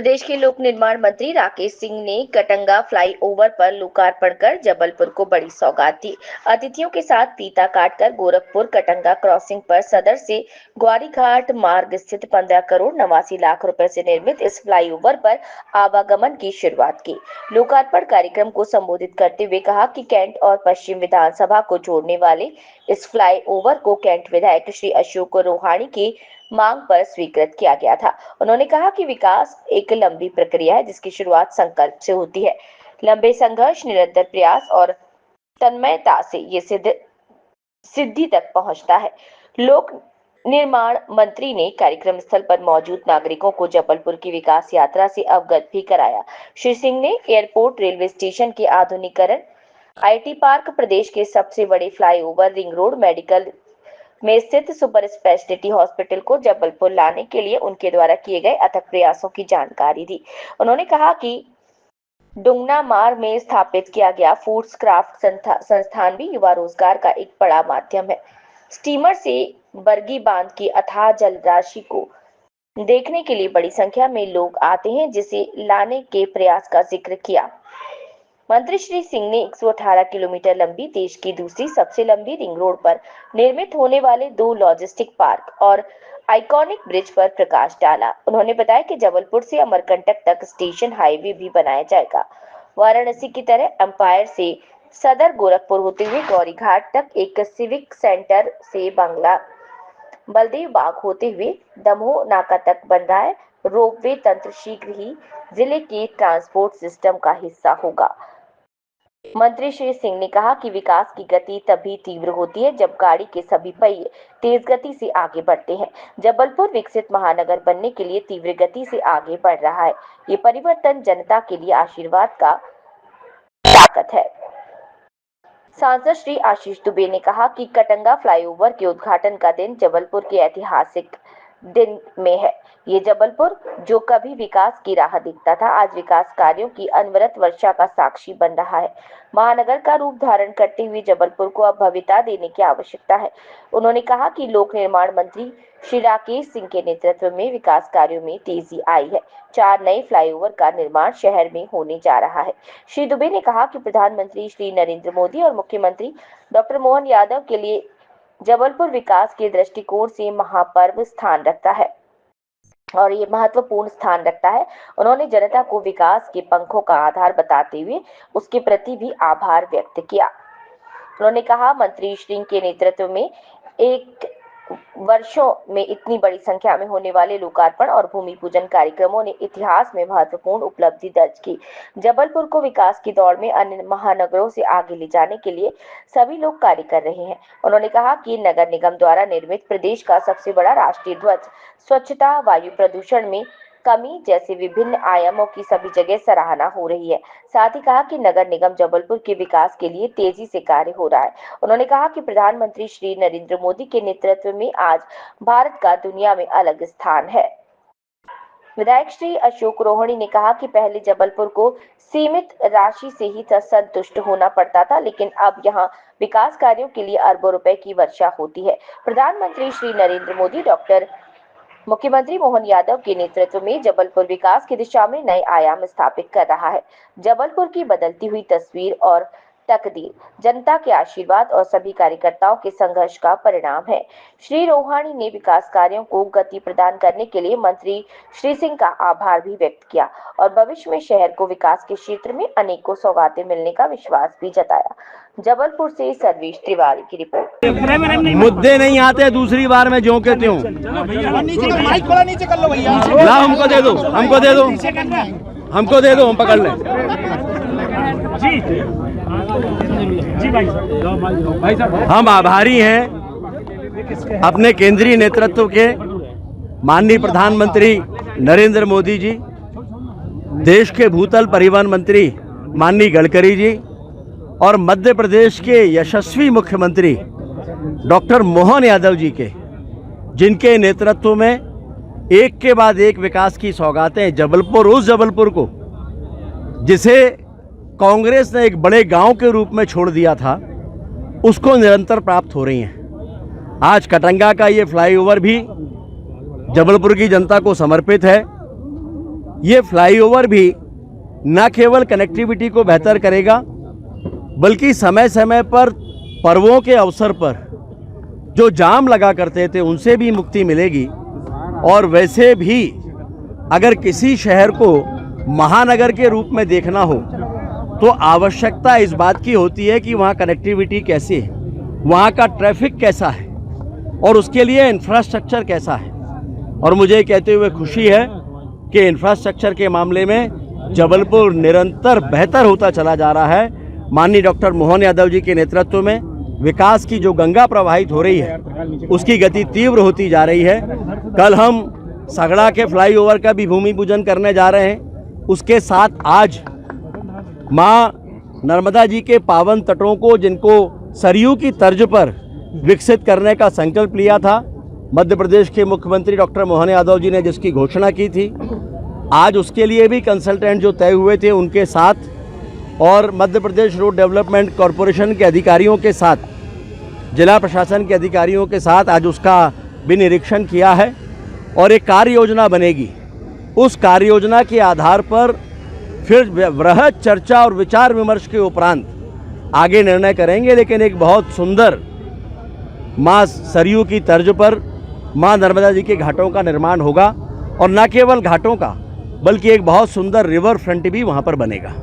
प्रदेश के लोक निर्माण मंत्री राकेश सिंह ने कटंगा फ्लाईओवर पर लोकार्पण कर जबलपुर को बड़ी सौगात दी। अतिथियों के साथ फीता काटकर गोरखपुर कटंगा क्रॉसिंग पर सदर से ग्वारीघाट मार्ग स्थित 15 करोड़ 89 लाख रुपए से निर्मित इस फ्लाईओवर पर आवागमन की शुरुआत की। लोकार्पण कार्यक्रम को संबोधित करते हुए कहा कि कैंट और पश्चिम विधानसभा को जोड़ने वाले इस फ्लाईओवर को कैंट विधायक श्री अशोक रोहाणी की मांग पर स्वीकृत किया गया था। उन्होंने कहा कि विकास एक लंबी प्रक्रिया है जिसकी शुरुआत संकल्प से होती है। लंबे संघर्ष, निरंतर प्रयास और तन्मयता से ये सिद्धि तक पहुंचता है। लोक निर्माण मंत्री ने कार्यक्रम स्थल पर मौजूद नागरिकों को जबलपुर की विकास यात्रा से अवगत भी कराया। श्री सिंह ने एयरपोर्ट, रेलवे स्टेशन के आधुनिकीकरण, IT पार्क, प्रदेश के सबसे बड़े फ्लाईओवर, रिंग रोड, मेडिकल में स्थित सुपर स्पेशलिटी हॉस्पिटल को जबलपुर लाने के लिए उनके द्वारा किए गए अथक प्रयासों की जानकारी दी। उन्होंने कहा कि डुंगनामार में स्थापित किया गया फूड्स क्राफ्ट संस्थान भी युवा रोजगार का एक बड़ा माध्यम है। स्टीमर से बरगी बांध की अथाह जल राशि को देखने के लिए बड़ी संख्या में लोग आते हैं, जिसे लाने के प्रयास का जिक्र किया। मंत्री श्री सिंह ने 118 किलोमीटर लंबी देश की दूसरी सबसे लंबी रिंग रोड पर निर्मित होने वाले 2 लॉजिस्टिक पार्क और आइकॉनिक ब्रिज पर प्रकाश डाला। उन्होंने बताया कि जबलपुर से अमरकंटक तक स्टेशन हाईवे भी बनाया जाएगा। वाराणसी की तरह एम्पायर से सदर, गोरखपुर होते हुए गौरीघाट तक, एक सिविक सेंटर से बंगला बलदेव बाग होते हुए दमोह नाका तक बन रहा है। रोपवे तंत्र शीघ्र ही जिले के ट्रांसपोर्ट सिस्टम का हिस्सा होगा। मंत्री श्री सिंह ने कहा कि विकास की गति तभी तीव्र होती है जब गाड़ी के सभी पहिए तेज गति से आगे बढ़ते हैं। जबलपुर विकसित महानगर बनने के लिए तीव्र गति से आगे बढ़ रहा है। ये परिवर्तन जनता के लिए आशीर्वाद का ताकत है। सांसद श्री आशीष दुबे ने कहा कि कटंगा फ्लाईओवर के उद्घाटन का दिन जबलपुर के ऐतिहासिक दिन में है। ये जबलपुर जो कभी विकास की राह देखता था, आज विकास कार्यों की अनवरत वर्षा का साक्षी बन रहा है। महानगर का रूप धारण करते हुए जबलपुर को अब भव्यता देने की आवश्यकता है। उन्होंने कहा कि लोक निर्माण मंत्री श्री राकेश सिंह के नेतृत्व में विकास कार्यों में तेजी आई है। 4 नए फ्लाईओवर का निर्माण शहर में होने जा रहा है। श्री दुबे ने कहा कि प्रधानमंत्री श्री नरेंद्र मोदी और मुख्यमंत्री डॉक्टर मोहन यादव के लिए जबलपुर विकास के दृष्टिकोण से महापर्व स्थान रखता है और ये महत्वपूर्ण स्थान रखता है। उन्होंने जनता को विकास के पंखों का आधार बताते हुए उसके प्रति भी आभार व्यक्त किया। उन्होंने कहा, मंत्री श्री के नेतृत्व में एक वर्षों में इतनी बड़ी संख्या में होने वाले लोकार्पण और भूमि पूजन कार्यक्रमों ने इतिहास में महत्वपूर्ण उपलब्धि दर्ज की। जबलपुर को विकास की दौड़ में अन्य महानगरों से आगे ले जाने के लिए सभी लोग कार्य कर रहे हैं। उन्होंने कहा कि नगर निगम द्वारा निर्मित प्रदेश का सबसे बड़ा राष्ट्रीय ध्वज, स्वच्छता, वायु प्रदूषण में कमी जैसे विभिन्न आयामों की सभी जगह सराहना हो रही है। साथ ही कहा कि नगर निगम जबलपुर के विकास के लिए तेजी से कार्य हो रहा है। उन्होंने कहा कि प्रधानमंत्री श्री नरेंद्र मोदी के नेतृत्व में आज भारत का दुनिया में अलग स्थान है। विधायक श्री अशोक रोहाणी ने कहा कि पहले जबलपुर को सीमित राशि से ही संतुष्ट होना पड़ता था, लेकिन अब यहाँ विकास कार्यों के लिए अरबों रुपए की वर्षा होती है। प्रधानमंत्री श्री नरेंद्र मोदी, डॉक्टर मुख्यमंत्री मोहन यादव के नेतृत्व में जबलपुर विकास की दिशा में नए आयाम स्थापित कर रहा है। जबलपुर की बदलती हुई तस्वीर और तकदीर जनता के आशीर्वाद और सभी कार्यकर्ताओं के संघर्ष का परिणाम है। श्री रोहाणी ने विकास कार्यों को गति प्रदान करने के लिए मंत्री श्री सिंह का आभार भी व्यक्त किया और भविष्य में शहर को विकास के क्षेत्र में अनेकों सौगातें मिलने का विश्वास भी जताया। जबलपुर से सर्वेश तिवारी की रिपोर्ट। मुद्दे नहीं आते दूसरी बार में जो कहते हूँ, ला हमको दे दो, हमको दे दो, हमको दे दो, हम पकड़ लें। जी भाई साहब, हम आभारी हैं अपने केंद्रीय नेतृत्व के माननीय प्रधानमंत्री नरेंद्र मोदी जी, देश के भूतल परिवहन मंत्री माननीय गडकरी जी और मध्य प्रदेश के यशस्वी मुख्यमंत्री डॉक्टर मोहन यादव जी के, जिनके नेतृत्व में एक के बाद एक विकास की सौगातें जबलपुर, उस जबलपुर को जिसे कांग्रेस ने एक बड़े गांव के रूप में छोड़ दिया था, उसको निरंतर प्राप्त हो रही हैं। आज कटंगा का ये फ्लाईओवर भी जबलपुर की जनता को समर्पित है। ये फ्लाईओवर भी न केवल कनेक्टिविटी को बेहतर करेगा बल्कि समय समय पर पर्वों के अवसर पर जो जाम लगा करते थे उनसे भी मुक्ति मिलेगी। और वैसे भी अगर किसी शहर को महानगर के रूप में देखना हो तो आवश्यकता इस बात की होती है कि वहाँ कनेक्टिविटी कैसी है, वहाँ का ट्रैफिक कैसा है और उसके लिए इंफ्रास्ट्रक्चर कैसा है। और मुझे कहते हुए खुशी है कि इंफ्रास्ट्रक्चर के मामले में जबलपुर निरंतर बेहतर होता चला जा रहा है। माननीय डॉक्टर मोहन यादव जी के नेतृत्व में विकास की जो गंगा प्रवाहित हो रही है उसकी गति तीव्र होती जा रही है। कल हम सगड़ा के फ्लाईओवर का भी भूमि पूजन करने जा रहे हैं। उसके साथ आज माँ नर्मदा जी के पावन तटों को, जिनको सरयू की तर्ज पर विकसित करने का संकल्प लिया था, मध्य प्रदेश के मुख्यमंत्री डॉक्टर मोहन यादव जी ने जिसकी घोषणा की थी, आज उसके लिए भी कंसल्टेंट जो तय हुए थे उनके साथ और Madhya Pradesh road development corporation के अधिकारियों के साथ, जिला प्रशासन के अधिकारियों के साथ आज उसका भी निरीक्षण किया है और एक कार्य योजना बनेगी। उस कार्य योजना के आधार पर फिर वृहद चर्चा और विचार विमर्श के उपरांत आगे निर्णय करेंगे। लेकिन एक बहुत सुंदर माँ सरयू की तर्ज पर माँ नर्मदा जी के घाटों का निर्माण होगा और न केवल घाटों का बल्कि एक बहुत सुंदर रिवर फ्रंट भी वहाँ पर बनेगा।